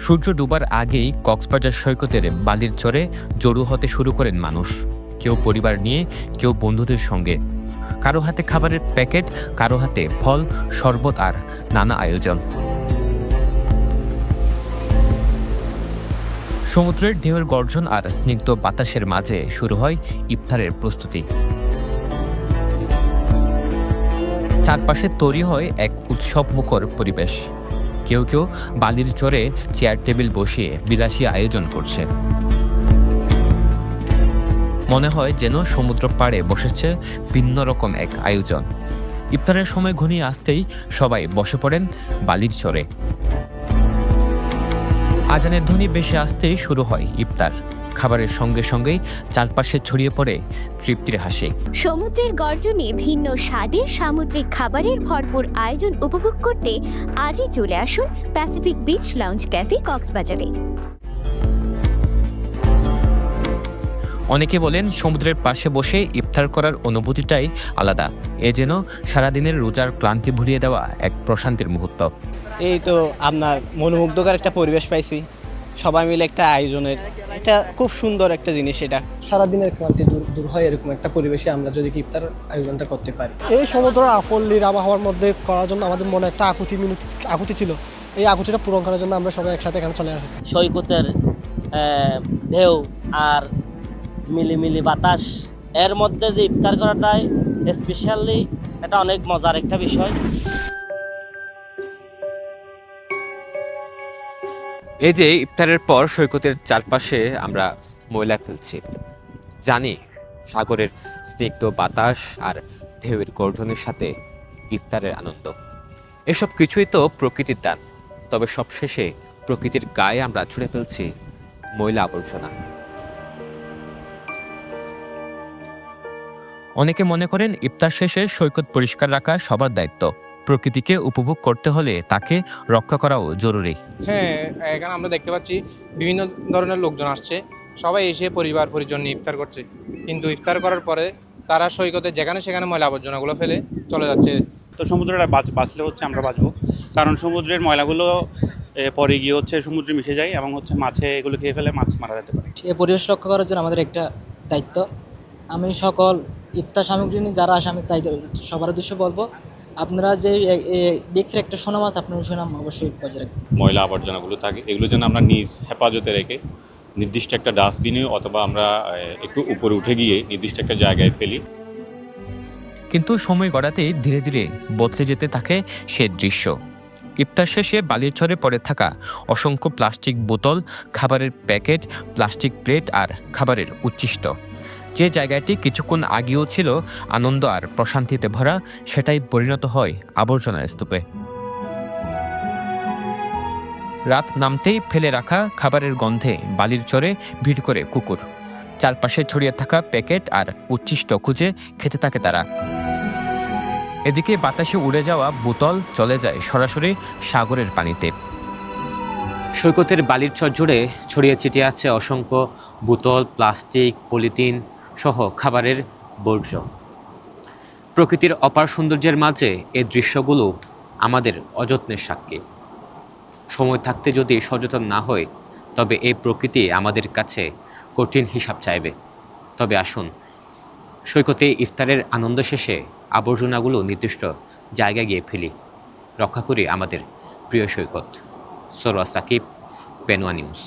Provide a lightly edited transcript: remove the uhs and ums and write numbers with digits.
সূর্য ডুবার আগেই কক্সবাজার সৈকতের বালির চরে জড়ো হতে শুরু করেন মানুষ। কেউ পরিবার নিয়ে, কেউ বন্ধুদের সঙ্গে। কারো হাতে খাবারের প্যাকেট, কারো হাতে ফল, শরবত আর নানা আয়োজন। সমুদ্রের ঢেউয়ের গর্জন আর স্নিগ্ধ বাতাসের মাঝে শুরু হয় ইফতারের প্রস্তুতি। চারপাশে তৈরি হয় এক উৎসবমুখর পরিবেশ। কেউ কেউ বালির চরে চেয়ার টেবিল বসিয়ে বিলাসী আয়োজন করছে। মনে হয় যেন সমুদ্র পাড়ে বসেছে ভিন্ন রকম এক আয়োজন। ইফতারের সময় ঘনিয়ে আসতেই সবাই বসে পড়েন বালির চরে। আজানের ধ্বনি বেশি আসতেই শুরু হয় ইফতার। খাবারের সঙ্গে সঙ্গেই চারপাশে ছড়িয়ে পড়ে তৃপ্তির হাসি। সমুদ্রের গর্জনে ভিন্ন স্বাদের সামুদ্রিক খাবারের ভরপুর আয়োজন উপভোগ করতে আজই চলে আসুন প্যাসিফিক বিচ লাউঞ্জ ক্যাফে কক্সবাজারে। অনেকে বলেন সমুদ্রের পাশে বসে ইফতার করার অনুভূতিটাই আলাদা। এ যেন সারাদিনের রোজার ক্লান্তি ভুলিয়ে দেওয়া এক প্রশান্তির মুহূর্ত। এই তো আপনার মনোমুগ্ধকর একটা পরিবেশ পাইছি, সবাই মিলে একটা আয়োজনের, এটা খুব সুন্দর একটা জিনিস। এটা সারাদিনের ক্লান্তি দূর হয় এরকম একটা পরিবেশে আমরা যদি ইফতার আয়োজনটা করতে পারি। এই সমুদ্র আফল্লির আবহাওয়ার মধ্যে করার জন্য আমাদের মনে একটা আকুতি ছিল। এই আকুতিটা পূরণ করার জন্য আমরা সবাই একসাথে এখানে চলে আসছি। সৈকতের ঢেউ আর মিলিমিলি বাতাস, এর মধ্যে যে ইফতার করাটাই স্পেশালি এটা অনেক মজার একটা বিষয়। এই যে ইফতারের পর সৈকতের চারপাশে আমরা ময়লা ফেলছি, জানি সাগরের স্নিগ্ধ বাতাস আর ঢেউয়ের গর্জনের সাথে ইফতারের আনন্দ, এসব কিছুই তো প্রকৃতির দান। তবে সবশেষে প্রকৃতির গায়ে আমরা ছুঁড়ে ফেলছি ময়লা আবর্জনা। অনেকে মনে করেন ইফতার শেষে সৈকত পরিষ্কার রাখা সবার দায়িত্ব। প্রকৃতিকে উপভোগ করতে হলে তাকে রক্ষা করাও জরুরি। হ্যাঁ, এখানে আমরা দেখতে পাচ্ছি বিভিন্ন ধরনের লোকজন আসছে, সবাই এসে পরিবার পরিজন নিয়ে ইফতার করছে। কিন্তু ইফতার করার পরে তারা সৈকতে যেখানে সেখানে ময়লা আবর্জনাগুলো ফেলে চলে যাচ্ছে। তো সমুদ্রটা বাঁচলে হচ্ছে আমরা বাঁচবো, কারণ সমুদ্রের ময়লাগুলো পরে গিয়ে হচ্ছে সমুদ্রে মিশে যায় এবং হচ্ছে মাছে এগুলো খেয়ে ফেলে মাছ মারা যেতে পারে। এই পরিবেশ রক্ষা করার জন্য আমাদের একটা দায়িত্ব। আমি সকল ইফতার সামগ্রী নিয়ে যারা আসে আমি তাই সবার উদ্দেশ্যে বলবো, আপনারা যে দেখছেন একটা সোনা মাছ, আপনার সুনাম অবশ্যই বজায় রাখবেন। ময়লা আবর্জনাগুলো থাকে, এগুলো যেন আমরা নিজ হেফাজতে রেখে নির্দিষ্ট একটা ডাস্টবিনে অথবা আমরা একটু উপরে উঠে গিয়ে নির্দিষ্ট একটা জায়গায় ফেলি। কিন্তু সময় গড়াতেই ধীরে ধীরে বদলে যেতে থাকে সে দৃশ্য। ইফতার শেষে বালির চরে পড়ে থাকা অসংখ্য প্লাস্টিক বোতল, খাবারের প্যাকেট, প্লাস্টিক প্লেট আর খাবারের উচ্ছিষ্ট, যে জায়গাটি কিছুক্ষণ আগেও ছিল আনন্দ আর প্রশান্তিতে ভরা, সেটাই পরিণত হয় আবর্জনার স্তূপে। রাত নামতেই ফেলে রাখা খাবারের গন্ধে বালির চরে ভিড় করে কুকুর। চারপাশে ছড়িয়ে থাকা প্যাকেট আর উচ্ছিষ্ট খুঁজে খেতে থাকে তারা। এদিকে বাতাসে উড়ে যাওয়া বোতল চলে যায় সরাসরি সাগরের পানিতে। সৈকতের বালির চর জুড়ে ছড়িয়ে ছিটিয়ে আছে অসংখ্য বোতল, প্লাস্টিক, পলিথিন সহ খাবারের বর্জ্য। প্রকৃতির অপার সৌন্দর্যের মাঝে এই দৃশ্যগুলো আমাদের অযত্নের সাক্ষী। সময় থাকতে যদি সচেতন না হয়, তবে এই প্রকৃতি আমাদের কাছে কঠিন হিসাব চাইবে। তবে আসুন সৈকতে ইফতারের আনন্দ শেষে আবর্জনাগুলো নির্দিষ্ট জায়গায় গিয়ে ফেলি, রক্ষা করি আমাদের প্রিয় সৈকত। সরোয়ার সাকিব, পেনওয়া নিউজ।